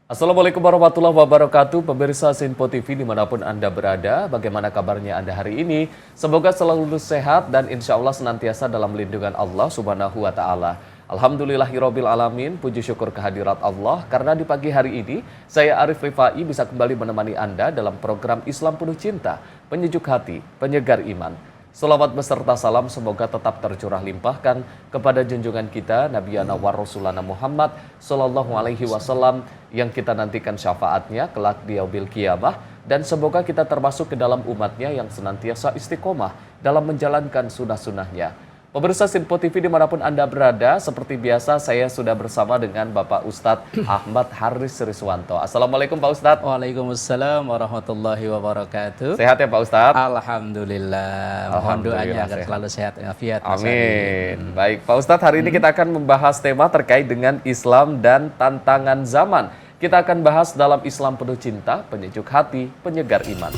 Assalamualaikum warahmatullahi wabarakatuh, pemirsa Sinpo TV dimanapun Anda berada, bagaimana kabarnya Anda hari ini? Semoga selalu sehat dan insya Allah senantiasa dalam lindungan Allah Subhanahu wa Ta'ala. Alhamdulillahirabbil alamin, puji syukur kehadirat Allah karena di pagi hari ini saya Arif Rifai bisa kembali menemani Anda dalam program Islam Penuh Cinta, penyejuk hati, penyegar iman. Selawat beserta salam semoga tetap tercurah limpahkan kepada junjungan kita Nabi wa Rasulana Muhammad Sallallahu Alaihi Wasallam yang kita nantikan syafaatnya kelak di yaumil qiyamah, dan semoga kita termasuk ke dalam umatnya yang senantiasa istiqomah dalam menjalankan sunnah-sunnahnya. Pemirsa Sinpo TV dimanapun Anda berada, seperti biasa saya sudah bersama dengan Bapak Ustadz Ahmad Haris Riswanto. Assalamualaikum Pak Ustadz. Waalaikumsalam warahmatullahi wabarakatuh. Sehat ya Pak Ustadz? Alhamdulillah. Mohon doanya agar selalu sehat dan afiat. Amin. Baik Pak Ustadz, hari ini kita akan membahas tema terkait dengan Islam dan tantangan zaman. Kita akan bahas dalam Islam Penuh Cinta, penyejuk hati, penyegar iman.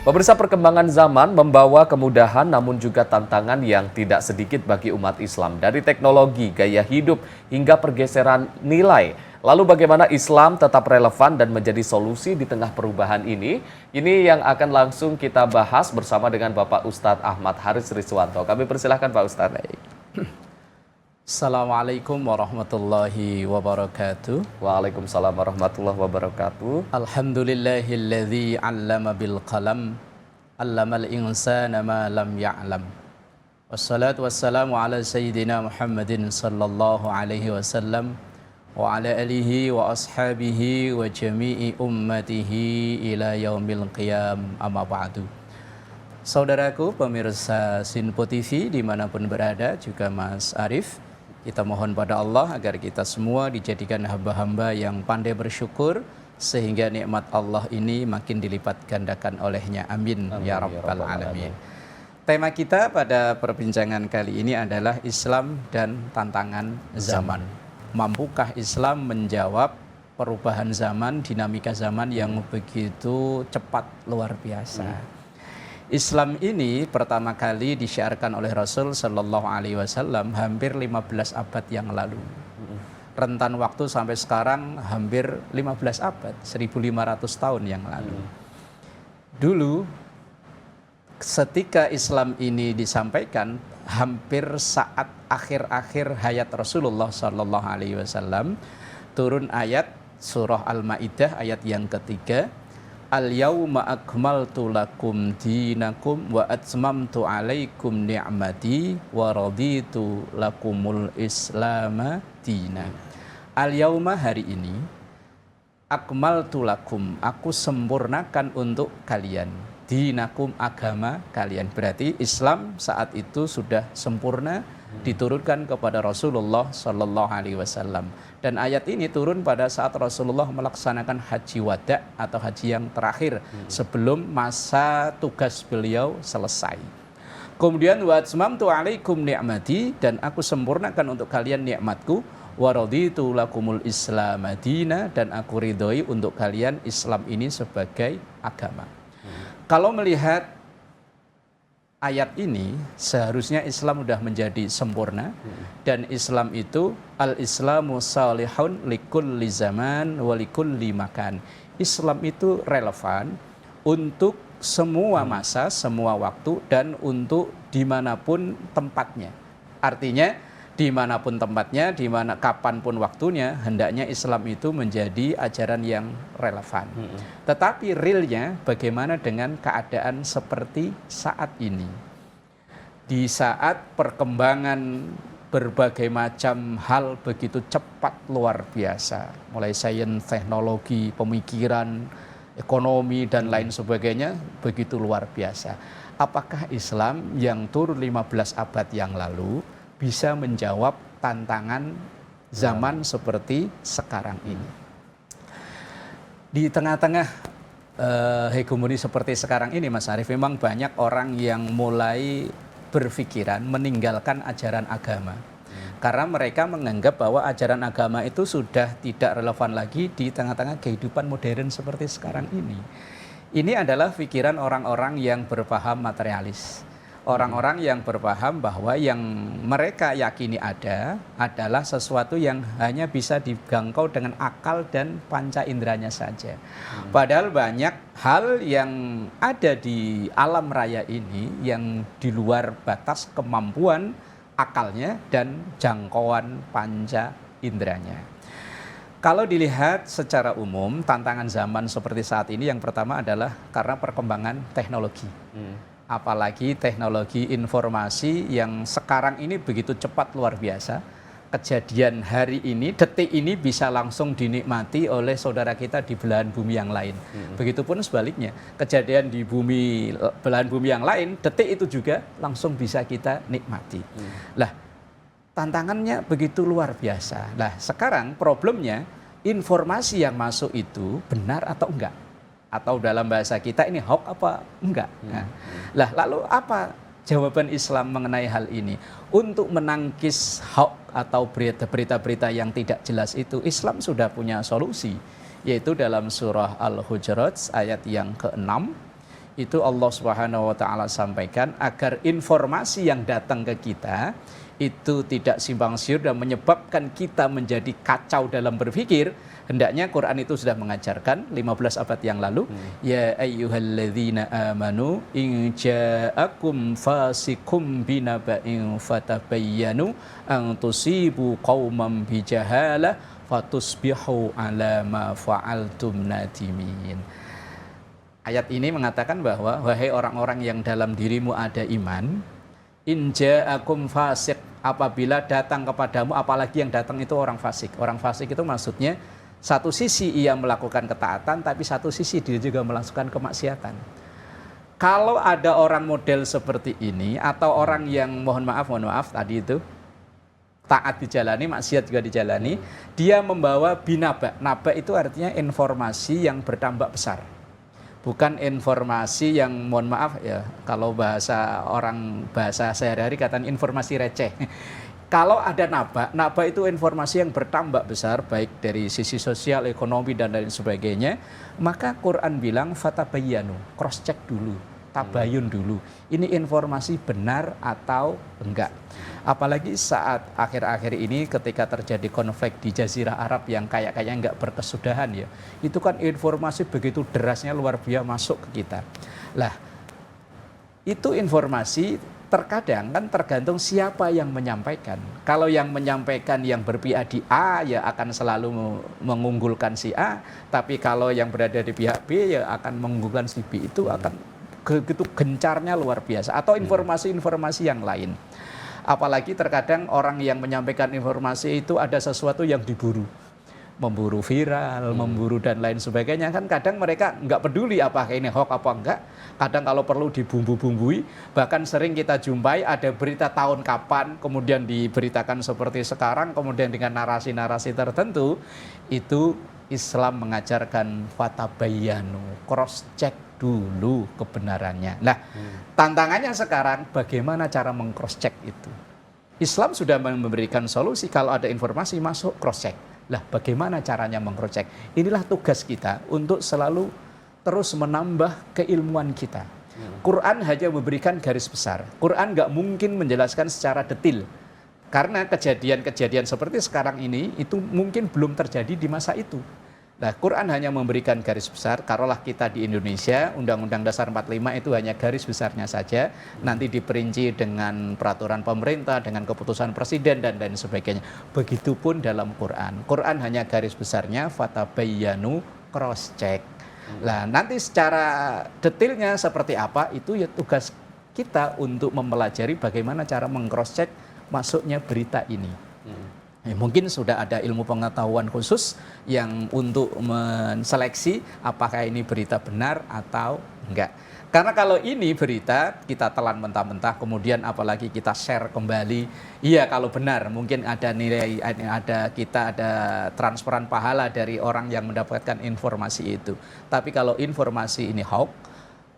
Pemirsa, perkembangan zaman membawa kemudahan namun juga tantangan yang tidak sedikit bagi umat Islam. Dari teknologi, gaya hidup, hingga pergeseran nilai. Lalu bagaimana Islam tetap relevan dan menjadi solusi di tengah perubahan ini? Ini yang akan langsung kita bahas bersama dengan Bapak Ustadz Ahmad Haris Riswanto. Kami persilahkan Pak Ustadz. Assalamualaikum warahmatullahi wabarakatuh. Waalaikumsalam warahmatullahi wabarakatuh. Alhamdulillahilladzi 'allama bil qalam, 'allamal insana ma lam ya'lam. Wassalatu wassalamu ala sayyidina Muhammadin sallallahu alaihi wasallam wa ala alihi wa ashabihi wa jami'i ummatihi ila yaumil qiyam, amma ba'du. Saudaraku pemirsa Sinpo TV dimanapun berada, juga Mas Arif, kita mohon pada Allah agar kita semua dijadikan hamba-hamba yang pandai bersyukur sehingga nikmat Allah ini makin dilipat gandakan olehnya. Amin, amin ya rabbal alamin. Tema kita pada perbincangan kali ini adalah Islam dan tantangan zaman. Mampukah Islam menjawab perubahan zaman, dinamika zaman yang begitu cepat luar biasa? Islam ini pertama kali disiarkan oleh Rasul Sallallahu Alaihi Wasallam hampir 15 abad yang lalu. Rentan waktu sampai sekarang hampir 15 abad, 1500 tahun yang lalu. Dulu ketika Islam ini disampaikan, hampir saat akhir-akhir hayat Rasulullah Sallallahu Alaihi Wasallam, turun ayat surah Al-Maidah ayat yang ketiga. Al-yawma akmaltu lakum dinakum wa atmamtu alaikum ni'mati wa raditu lakumul islama dina. Al-yawma, hari ini, akmaltu lakum, aku sempurnakan untuk kalian, dinakum, agama kalian. Berarti Islam saat itu sudah sempurna, diturunkan kepada Rasulullah Sallallahu Alaihi Wasallam. Dan ayat ini turun pada saat Rasulullah melaksanakan haji wada atau haji yang terakhir sebelum masa tugas beliau selesai. Kemudian wa atmamtu alaikum ni'mati, dan aku sempurnakan untuk kalian nikmatku, wa raditu lakumul islam madina, dan aku ridhoi untuk kalian Islam ini sebagai agama. Kalau melihat ayat ini, seharusnya Islam sudah menjadi sempurna, dan Islam itu al-islamu salihun likulli zaman wa likulli makan. Islam itu relevan untuk semua masa, semua waktu, dan untuk dimanapun tempatnya. Artinya dimanapun tempatnya, dimana kapanpun waktunya, hendaknya Islam itu menjadi ajaran yang relevan. Tetapi realnya bagaimana dengan keadaan seperti saat ini? Di saat perkembangan berbagai macam hal begitu cepat luar biasa, mulai sains, teknologi, pemikiran, ekonomi, dan lain sebagainya begitu luar biasa. Apakah Islam yang turun 15 abad yang lalu bisa menjawab tantangan zaman seperti sekarang ini? Di tengah-tengah hegemoni seperti sekarang ini, Mas Arif, memang banyak orang yang mulai berpikiran meninggalkan ajaran agama. Karena mereka menganggap bahwa ajaran agama itu sudah tidak relevan lagi di tengah-tengah kehidupan modern seperti sekarang ini. Ini adalah pikiran orang-orang yang berpaham materialis. Orang-orang yang berpaham bahwa yang mereka yakini ada adalah sesuatu yang hanya bisa dijangkau dengan akal dan panca inderanya saja. Padahal banyak hal yang ada di alam raya ini yang di luar batas kemampuan akalnya dan jangkauan panca inderanya. Kalau dilihat secara umum, tantangan zaman seperti saat ini yang pertama adalah karena perkembangan teknologi. Apalagi teknologi informasi yang sekarang ini begitu cepat luar biasa. Kejadian hari ini, detik ini bisa langsung dinikmati oleh saudara kita di belahan bumi yang lain. Begitupun sebaliknya, kejadian di belahan bumi yang lain, detik itu juga langsung bisa kita nikmati. Lah, tantangannya begitu luar biasa. Nah, sekarang problemnya informasi yang masuk itu benar atau enggak? Atau dalam bahasa kita ini hoax apa enggak? Nah, lalu apa jawaban Islam mengenai hal ini? Untuk menangkis hoax atau berita-berita yang tidak jelas itu, Islam sudah punya solusi, yaitu dalam surah Al-Hujurat ayat yang ke-6. Itu Allah Subhanahu wa taala sampaikan agar informasi yang datang ke kita itu tidak simpang siur dan menyebabkan kita menjadi kacau dalam berpikir. Hendaknya Quran itu sudah mengajarkan 15 abad yang lalu, ya ayyuhalladzina amanu in ja'akum fasikum binaba'in fatabayyanu an tusibu qauman bijahalah fatusbihu ala ma fa'altum nadimin. Ayat ini mengatakan bahwa wahai orang-orang yang dalam dirimu ada iman, in ja'akum fasik, apabila datang kepadamu, apalagi yang datang itu orang fasik. Orang fasik itu maksudnya satu sisi ia melakukan ketaatan, tapi satu sisi dia juga melakukan kemaksiatan. Kalau ada orang model seperti ini, atau orang yang mohon maaf tadi itu taat dijalani, maksiat juga dijalani, dia membawa binaba. Naba itu artinya informasi yang bertambah besar. Bukan informasi yang mohon maaf ya, kalau bahasa sehari-hari katakan informasi receh. Kalau ada naba itu informasi yang bertambah besar, baik dari sisi sosial, ekonomi, dan lain sebagainya. Maka Quran bilang, fatabayyanu, cross check dulu, tabayun dulu. Ini informasi benar atau enggak. Apalagi saat akhir-akhir ini ketika terjadi konflik di Jazirah Arab yang kayaknya enggak berkesudahan ya. Itu kan informasi begitu derasnya luar biasa masuk ke kita. Lah, itu informasi terkadang kan tergantung siapa yang menyampaikan. Kalau yang menyampaikan yang berpihak di A ya akan selalu mengunggulkan si A, tapi kalau yang berada di pihak B ya akan mengunggulkan si B. Itu akan begitu gencarnya luar biasa. Atau informasi-informasi yang lain. Apalagi terkadang orang yang menyampaikan informasi itu ada sesuatu yang diburu. Memburu viral, memburu dan lain sebagainya. Kan kadang mereka nggak peduli apakah ini hoax apa enggak. Kadang kalau perlu dibumbu-bumbui, bahkan sering kita jumpai ada berita tahun kapan, kemudian diberitakan seperti sekarang, kemudian dengan narasi-narasi tertentu. Itu Islam mengajarkan fatabayyanu, cross check dulu kebenarannya. Nah, tantangannya sekarang bagaimana cara meng-cross check itu. Islam sudah memberikan solusi, kalau ada informasi masuk cross check. Lah, bagaimana caranya meng-cross check? Inilah tugas kita untuk selalu terus menambah keilmuan kita. Quran hanya memberikan garis besar. Quran nggak mungkin menjelaskan secara detail. Karena kejadian-kejadian seperti sekarang ini itu mungkin belum terjadi di masa itu. Nah, Quran hanya memberikan garis besar. Taruhlah kita di Indonesia, Undang-Undang Dasar 45 itu hanya garis besarnya saja. Nanti diperinci dengan peraturan pemerintah, dengan keputusan presiden dan lain sebagainya. Begitupun dalam Quran. Quran hanya garis besarnya, fatabayyanu, cross check. Nah, nanti secara detailnya seperti apa, itu ya tugas kita untuk mempelajari bagaimana cara meng-cross check masuknya berita ini. Ya, mungkin sudah ada ilmu pengetahuan khusus yang untuk menseleksi apakah ini berita benar atau enggak. Karena kalau ini berita kita telan mentah-mentah, kemudian apalagi kita share kembali, iya kalau benar mungkin ada nilai, ada transferan pahala dari orang yang mendapatkan informasi itu. Tapi kalau informasi ini hoax,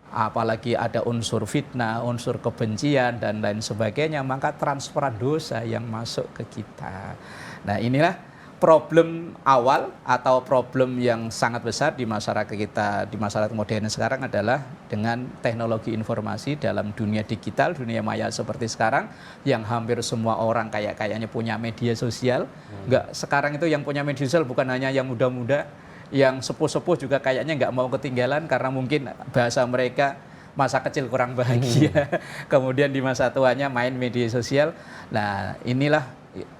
apalagi ada unsur fitnah, unsur kebencian dan lain sebagainya, maka transferan dosa yang masuk ke kita. Nah, inilah problem awal atau problem yang sangat besar di masyarakat kita, di masyarakat modern sekarang adalah dengan teknologi informasi dalam dunia digital, dunia maya seperti sekarang, yang hampir semua orang kayaknya punya media sosial. Enggak, sekarang itu yang punya media sosial bukan hanya yang muda-muda, yang sepuh-sepuh juga kayaknya nggak mau ketinggalan karena mungkin bahasa mereka masa kecil kurang bahagia, kemudian di masa tuanya main media sosial. Nah, inilah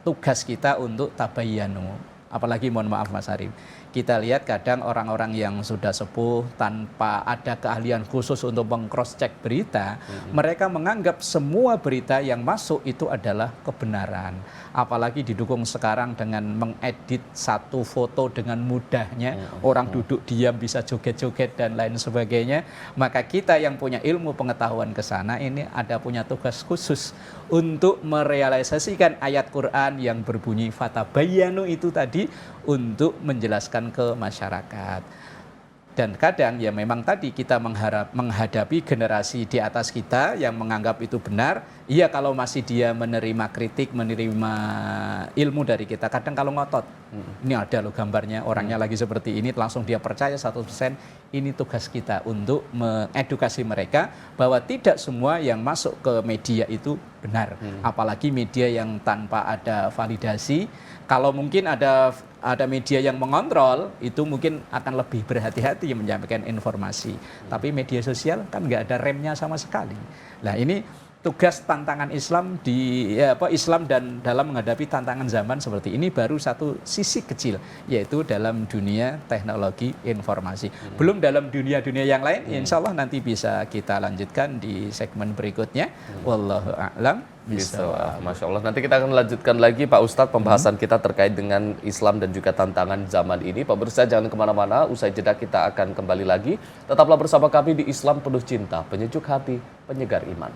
tugas kita untuk tabayyanu. Apalagi mohon maaf Mas Arif, kita lihat kadang orang-orang yang sudah sepuh tanpa ada keahlian khusus untuk meng-cross check berita, mereka menganggap semua berita yang masuk itu adalah kebenaran. Apalagi didukung sekarang dengan mengedit satu foto dengan mudahnya, orang duduk diam bisa joget-joget dan lain sebagainya. Maka kita yang punya ilmu pengetahuan ke sana ini ada punya tugas khusus untuk merealisasikan ayat Quran yang berbunyi fatabayyanu itu tadi untuk menjelaskan ke masyarakat. Dan kadang ya memang tadi kita menghadapi generasi di atas kita yang menganggap itu benar. Iya, kalau masih dia menerima kritik, menerima ilmu dari kita. Kadang kalau ngotot, ini ada loh gambarnya, orangnya lagi seperti ini, langsung dia percaya 100%. Ini tugas kita untuk mengedukasi mereka bahwa tidak semua yang masuk ke media itu benar. Apalagi media yang tanpa ada validasi. Kalau mungkin ada media yang mengontrol, itu mungkin akan lebih berhati-hati menyampaikan informasi. Tapi media sosial kan nggak ada remnya sama sekali. Nah, ini tugas tantangan Islam Islam dan dalam menghadapi tantangan zaman seperti ini baru satu sisi kecil, yaitu dalam dunia teknologi informasi. Belum dalam dunia-dunia yang lain, insya Allah nanti bisa kita lanjutkan di segmen berikutnya. Wallahu a'lam. Bisa, Masya Allah. Nanti kita akan lanjutkan lagi Pak Ustadz pembahasan kita terkait dengan Islam dan juga tantangan zaman ini. Pak Pemirsa jangan kemana-mana, usai jeda kita akan kembali lagi. Tetaplah bersama kami di Islam Penuh Cinta, penyejuk hati, penyegar iman.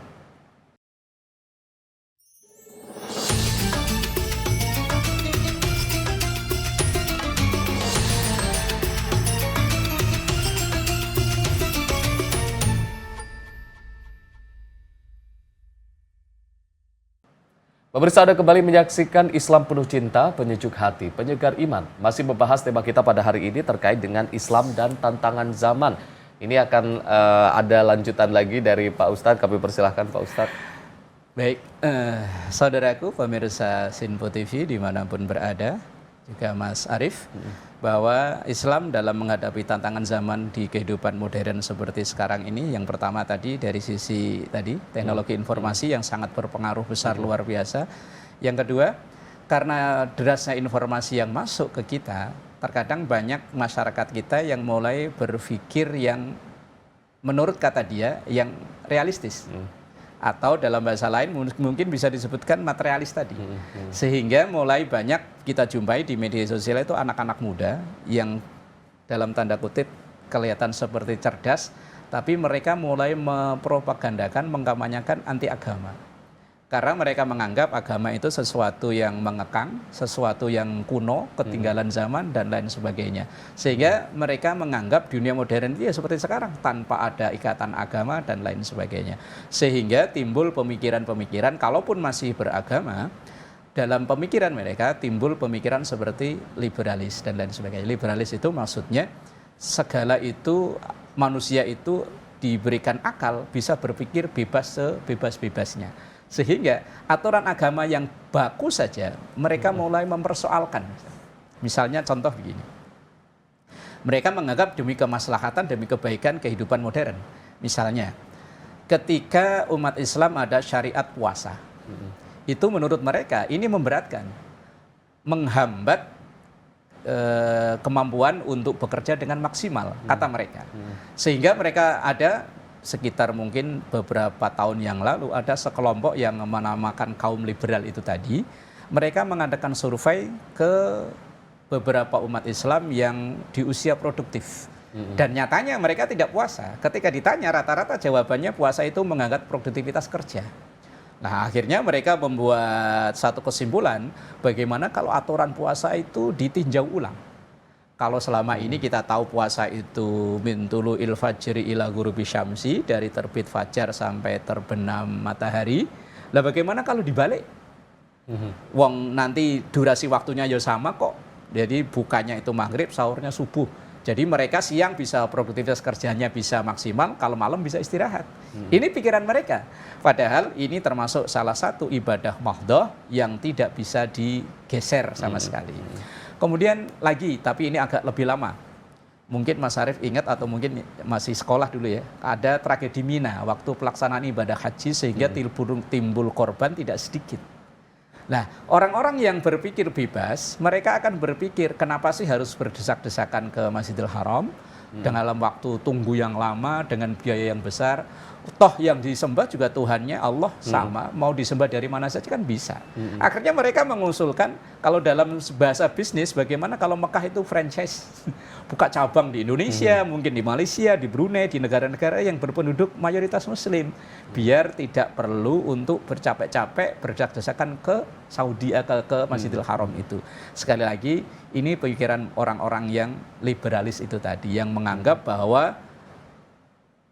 Pemirsa, Anda kembali menyaksikan Islam Penuh Cinta, penyejuk hati, penyegar iman. Masih membahas tema kita pada hari ini terkait dengan Islam dan tantangan zaman. Ini akan ada lanjutan lagi dari Pak Ustadz. Kami persilahkan Pak Ustadz. Baik, saudaraku pemirsa Sinpo TV dimanapun berada, juga Mas Arif, bahwa Islam dalam menghadapi tantangan zaman di kehidupan modern seperti sekarang ini, yang pertama tadi dari sisi tadi teknologi informasi yang sangat berpengaruh besar luar biasa. Yang kedua, karena derasnya informasi yang masuk ke kita, terkadang banyak masyarakat kita yang mulai berpikir yang menurut kata dia yang realistis. Atau dalam bahasa lain mungkin bisa disebutkan materialis tadi. Sehingga mulai banyak kita jumpai di media sosial itu anak-anak muda yang dalam tanda kutip kelihatan seperti cerdas, tapi mereka mulai mempropagandakan, mengkampanyekan anti agama. Karena mereka menganggap agama itu sesuatu yang mengekang, sesuatu yang kuno, ketinggalan zaman, dan lain sebagainya. Sehingga mereka menganggap dunia modern itu ya seperti sekarang, tanpa ada ikatan agama, dan lain sebagainya. Sehingga timbul pemikiran-pemikiran, kalaupun masih beragama, dalam pemikiran mereka timbul pemikiran seperti liberalis, dan lain sebagainya. Liberalis itu maksudnya segala itu, manusia itu diberikan akal, bisa berpikir bebas sebebas-bebasnya. Sehingga aturan agama yang baku saja mereka mulai mempersoalkan. Misalnya contoh begini, mereka menganggap demi kemaslahatan, demi kebaikan kehidupan modern. Misalnya ketika umat Islam ada syariat puasa, itu menurut mereka ini memberatkan, menghambat kemampuan untuk bekerja dengan maksimal, kata mereka. Sehingga mereka ada sekitar mungkin beberapa tahun yang lalu ada sekelompok yang menamakan kaum liberal itu tadi, mereka mengadakan survei ke beberapa umat Islam yang di usia produktif. Dan nyatanya mereka tidak puasa. Ketika ditanya rata-rata jawabannya puasa itu mengangkat produktivitas kerja. Nah, akhirnya mereka membuat satu kesimpulan, bagaimana kalau aturan puasa itu ditinjau ulang. Kalau selama ini kita tahu puasa itu min tulu'il fajri ila ghurubi syamsi, dari terbit fajar sampai terbenam matahari. Lah bagaimana kalau dibalik? Wong nanti durasi waktunya ya sama kok, Jadi bukanya itu maghrib, sahurnya subuh. Jadi mereka siang bisa produktivitas kerjanya bisa maksimal, kalau malam bisa istirahat. Ini pikiran mereka. Padahal ini termasuk salah satu ibadah mahdhah yang tidak bisa digeser sama sekali. Kemudian lagi, tapi ini agak lebih lama. Mungkin Mas Arief ingat atau mungkin masih sekolah dulu ya, ada tragedi Mina waktu pelaksanaan ibadah haji sehingga timbul korban tidak sedikit. Nah, orang-orang yang berpikir bebas, mereka akan berpikir kenapa sih harus berdesak-desakan ke Masjidil Haram dalam waktu tunggu yang lama dengan biaya yang besar. Toh yang disembah juga Tuhannya Allah sama, mau disembah dari mana saja kan bisa. Akhirnya mereka mengusulkan kalau dalam bahasa bisnis bagaimana kalau Mekah itu franchise, buka cabang di Indonesia, mungkin di Malaysia, di Brunei, di negara-negara yang berpenduduk mayoritas Muslim, biar tidak perlu untuk bercapek-capek berdesak-desakan ke Saudi ke Masjidil Haram itu. Sekali lagi ini pikiran orang-orang yang liberalis itu tadi yang menganggap bahwa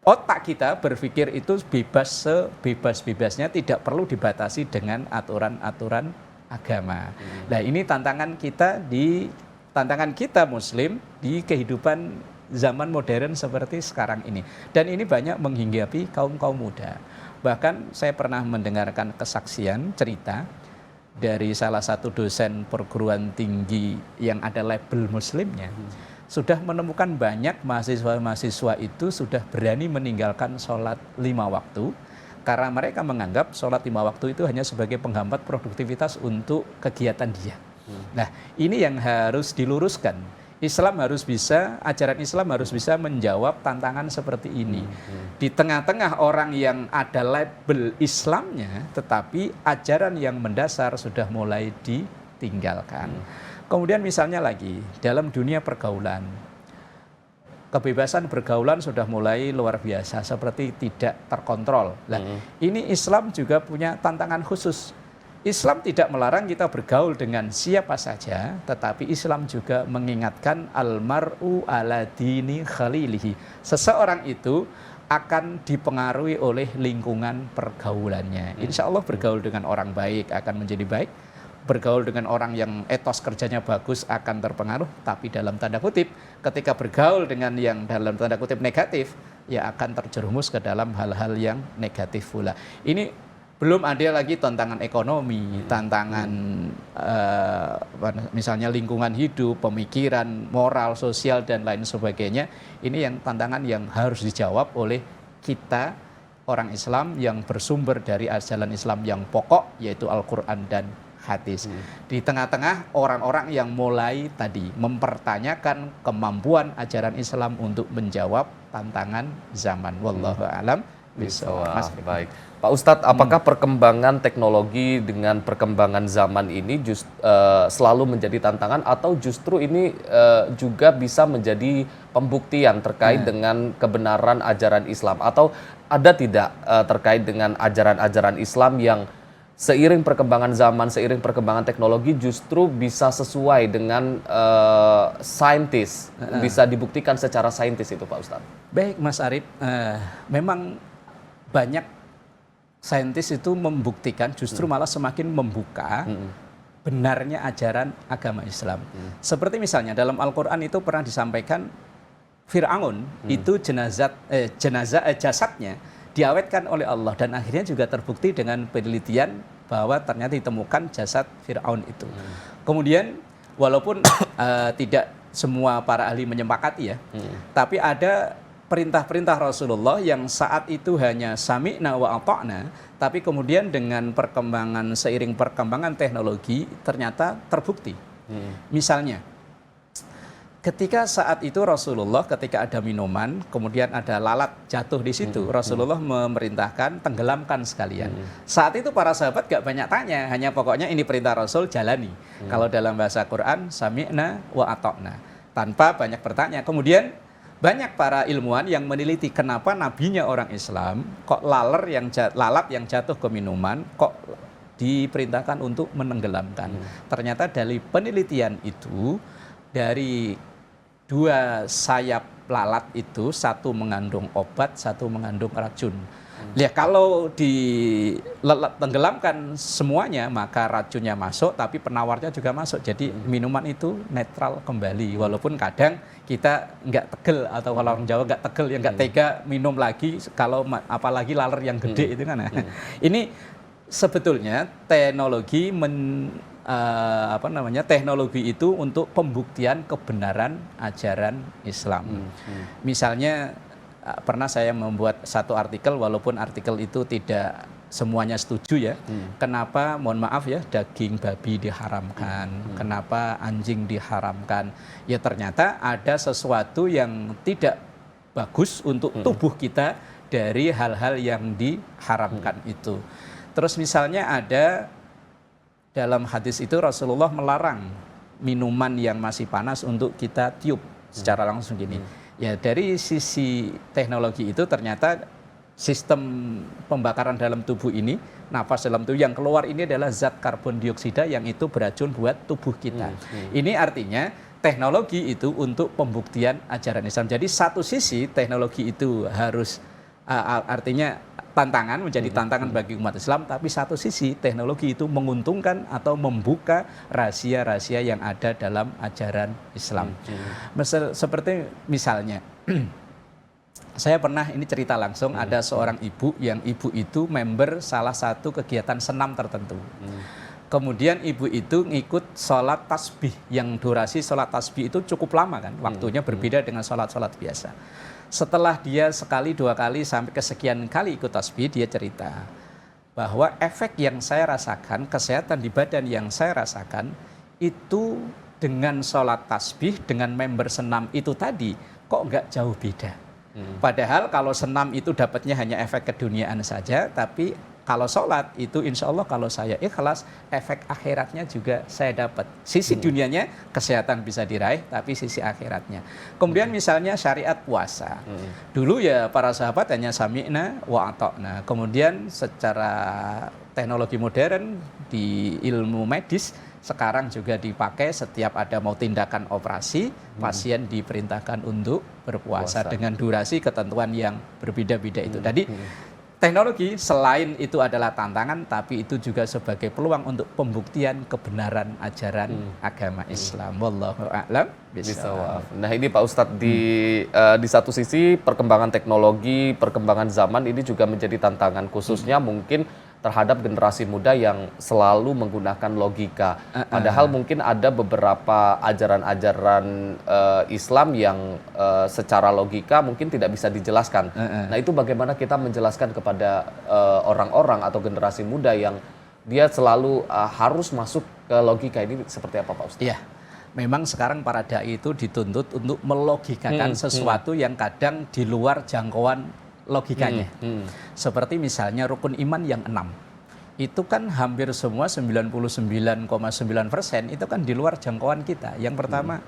otak kita berpikir itu bebas sebebas-bebasnya, tidak perlu dibatasi dengan aturan-aturan agama. Nah, ini tantangan kita Muslim di kehidupan zaman modern seperti sekarang ini. Dan ini banyak menghinggapi kaum-kaum muda. Bahkan saya pernah mendengarkan kesaksian cerita dari salah satu dosen perguruan tinggi yang ada label Muslimnya. Sudah menemukan banyak mahasiswa-mahasiswa itu sudah berani meninggalkan sholat 5 waktu karena mereka menganggap sholat 5 waktu itu hanya sebagai penghambat produktivitas untuk kegiatan dia. Nah, ini yang harus diluruskan. Ajaran Islam harus bisa menjawab tantangan seperti ini. Di tengah-tengah orang yang ada label Islamnya, tetapi ajaran yang mendasar sudah mulai ditinggalkan. Kemudian misalnya lagi, dalam dunia pergaulan, kebebasan pergaulan sudah mulai luar biasa, seperti tidak terkontrol. Nah, ini Islam juga punya tantangan khusus. Islam tidak melarang kita bergaul dengan siapa saja, tetapi Islam juga mengingatkan almar'u ala dini khalilihi. Seseorang itu akan dipengaruhi oleh lingkungan pergaulannya. Insya Allah bergaul dengan orang baik akan menjadi baik. Bergaul dengan orang yang etos kerjanya bagus akan terpengaruh, tapi dalam tanda kutip ketika bergaul dengan yang dalam tanda kutip negatif, ya akan terjerumus ke dalam hal-hal yang negatif pula. Ini belum ada lagi tantangan ekonomi, tantangan misalnya lingkungan hidup, pemikiran, moral, sosial dan lain sebagainya. Ini yang tantangan yang harus dijawab oleh kita orang Islam yang bersumber dari ajaran Islam yang pokok, yaitu Al-Quran dan hadis. Di tengah-tengah orang-orang yang mulai tadi mempertanyakan kemampuan ajaran Islam untuk menjawab tantangan zaman. Wallahu a'lam bishawab. Baik, Pak Ustadz, apakah perkembangan teknologi dengan perkembangan zaman ini selalu menjadi tantangan atau justru ini juga bisa menjadi pembuktian terkait dengan kebenaran ajaran Islam, atau ada tidak terkait dengan ajaran-ajaran Islam yang seiring perkembangan zaman, seiring perkembangan teknologi justru bisa sesuai dengan saintis, bisa dibuktikan secara saintis itu Pak Ustadz? Baik Mas Arief, memang banyak saintis itu membuktikan justru malah semakin membuka benarnya ajaran agama Islam. Seperti misalnya dalam Al-Quran itu pernah disampaikan Fir'aun itu jasadnya diawetkan oleh Allah, dan akhirnya juga terbukti dengan penelitian bahwa ternyata ditemukan jasad Fir'aun itu. Kemudian walaupun tidak semua para ahli menyepakati ya, tapi ada perintah-perintah Rasulullah yang saat itu hanya sami'na wa ata'na, tapi kemudian dengan seiring perkembangan teknologi ternyata terbukti. Misalnya ketika saat itu Rasulullah ketika ada minuman, kemudian ada lalat jatuh di situ, Rasulullah memerintahkan tenggelamkan sekalian. Saat itu para sahabat gak banyak tanya, hanya pokoknya ini perintah Rasul, jalani. Kalau dalam bahasa Quran, sami'na wa ata'na, tanpa banyak bertanya. Kemudian banyak para ilmuwan yang meneliti kenapa nabinya orang Islam kok lalat yang jatuh ke minuman kok diperintahkan untuk menenggelamkan. Ternyata dari penelitian itu, dari 2 sayap lalat itu, satu mengandung obat, satu mengandung racun. Ya kalau tenggelamkan semuanya maka racunnya masuk tapi penawarnya juga masuk. Jadi minuman itu netral kembali walaupun kadang kita nggak tegel atau kalau orang Jawa nggak tegel ya nggak tega minum lagi kalau apalagi laler yang gede itu kan. Ini sebetulnya teknologi teknologi itu untuk pembuktian kebenaran ajaran Islam. Misalnya pernah saya membuat satu artikel walaupun artikel itu tidak semuanya setuju ya. Kenapa mohon maaf ya daging babi diharamkan, kenapa anjing diharamkan? Ya ternyata ada sesuatu yang tidak bagus untuk tubuh kita dari hal-hal yang diharamkan itu. Terus misalnya ada dalam hadis itu Rasulullah melarang minuman yang masih panas untuk kita tiup secara langsung gini. Ya dari sisi teknologi itu ternyata sistem pembakaran dalam tubuh ini, nafas dalam tubuh yang keluar ini adalah zat karbon dioksida yang itu beracun buat tubuh kita. Ini artinya teknologi itu untuk pembuktian ajaran Islam. Jadi satu sisi teknologi itu harus artinya tantangan, menjadi tantangan bagi umat Islam, tapi satu sisi teknologi itu menguntungkan atau membuka rahasia-rahasia yang ada dalam ajaran Islam. Seperti misalnya, saya pernah ini cerita langsung, ada seorang ibu yang ibu itu member salah satu kegiatan senam tertentu. Kemudian ibu itu ngikut sholat tasbih, yang durasi sholat tasbih itu cukup lama kan, waktunya berbeda dengan sholat-sholat biasa. Setelah dia sekali, dua kali, sampai kesekian kali ikut tasbih, dia cerita bahwa efek yang saya rasakan, kesehatan di badan yang saya rasakan, itu dengan sholat tasbih, dengan member senam itu tadi, kok nggak jauh beda. Padahal kalau senam itu dapatnya hanya efek keduniaan saja, tapi kalau sholat itu insya Allah kalau saya ikhlas, efek akhiratnya juga saya dapat. Sisi dunianya kesehatan bisa diraih, tapi sisi akhiratnya. Kemudian misalnya syariat puasa. Dulu ya para sahabat hanya sami'na wa ata'na. Kemudian secara teknologi modern di ilmu medis, sekarang juga dipakai setiap ada mau tindakan operasi, pasien diperintahkan untuk berpuasa dengan durasi ketentuan yang berbeda-beda itu. Jadi teknologi selain itu adalah tantangan, tapi itu juga sebagai peluang untuk pembuktian kebenaran ajaran agama Islam. Wallahu a'lam bishawab. Nah ini Pak Ustadz, di satu sisi perkembangan teknologi, perkembangan zaman ini juga menjadi tantangan, khususnya mungkin terhadap generasi muda yang selalu menggunakan logika. Padahal mungkin ada beberapa ajaran-ajaran Islam yang secara logika mungkin tidak bisa dijelaskan. Nah itu bagaimana kita menjelaskan kepada orang-orang atau generasi muda yang dia selalu harus masuk ke logika ini, seperti apa Pak Ustadz? Iya, memang sekarang para dai itu dituntut untuk melogikakan sesuatu yang kadang di luar jangkauan logikanya. Seperti misalnya rukun iman yang 6. Itu kan hampir semua 99,9% itu kan di luar jangkauan kita. Yang pertama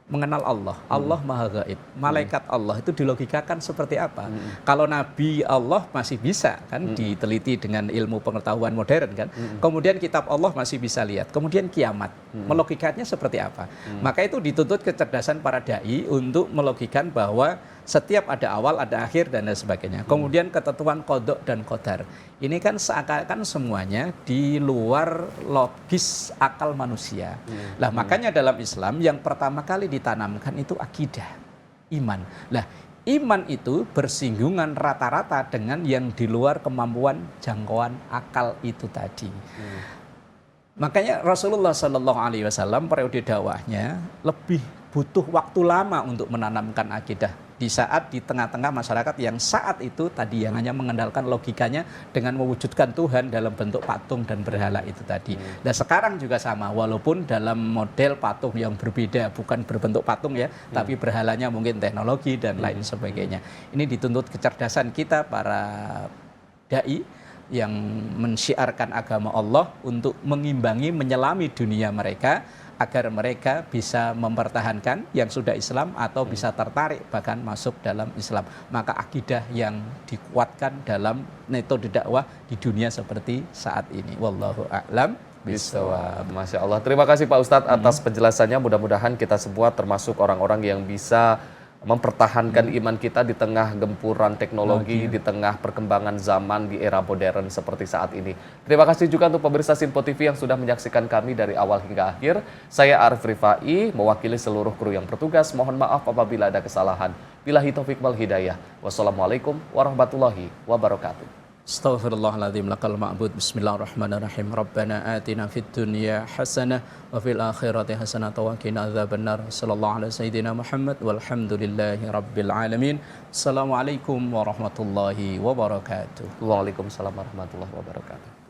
mengenal Allah, Allah Maha Gaib, malaikat Allah itu dilogikakan seperti apa? Kalau Nabi Allah masih bisa kan diteliti dengan ilmu pengetahuan modern kan. Kemudian kitab Allah masih bisa lihat. Kemudian kiamat, melogikanya seperti apa? Maka itu dituntut kecerdasan para dai untuk melogikan bahwa setiap ada awal, ada akhir, dan lain sebagainya. Kemudian ketentuan qada dan qadar. Ini kan seakan-akan semuanya di luar logis akal manusia. Lah makanya dalam Islam yang pertama kali ditanamkan itu akidah, iman. Lah iman itu bersinggungan rata-rata dengan yang di luar kemampuan jangkauan akal itu tadi. Makanya Rasulullah SAW periode dakwahnya lebih butuh waktu lama untuk menanamkan akidah. Di saat di tengah-tengah masyarakat yang saat itu tadi yang hanya mengandalkan logikanya dengan mewujudkan Tuhan dalam bentuk patung dan berhala itu tadi. Nah sekarang juga sama, walaupun dalam model patung yang berbeda, bukan berbentuk patung ya, tapi berhalanya mungkin teknologi dan lain sebagainya. Ini dituntut kecerdasan kita para dai yang mensyiarkan agama Allah untuk mengimbangi, menyelami dunia mereka agar mereka bisa mempertahankan yang sudah Islam atau bisa tertarik bahkan masuk dalam Islam. Maka akidah yang dikuatkan dalam metode dakwah di dunia seperti saat ini. Wallahu a'lam bishawab. Masya Allah. Terima kasih Pak Ustadz atas penjelasannya. Mudah-mudahan kita semua termasuk orang-orang yang bisa mempertahankan iman kita di tengah gempuran teknologi, di tengah perkembangan zaman di era modern seperti saat ini. Terima kasih juga untuk pemirsa Sinpo TV yang sudah menyaksikan kami dari awal hingga akhir. Saya Arif Rifai, mewakili seluruh kru yang bertugas. Mohon maaf apabila ada kesalahan. Billahi taufiq wal hidayah. Wassalamualaikum warahmatullahi wabarakatuh. Astaghfirullahaladzim lakal ma'bud. Bismillahirrahmanirrahim. Rabbana atina fid dunya hasanah wa fil akhirati hasanah wa qina adzabannar. Sallallahu ala sayyidina Muhammad walhamdulillahi rabbil alamin. Assalamualaikum warahmatullahi wabarakatuh. Waalaikumsalam warahmatullahi wabarakatuh.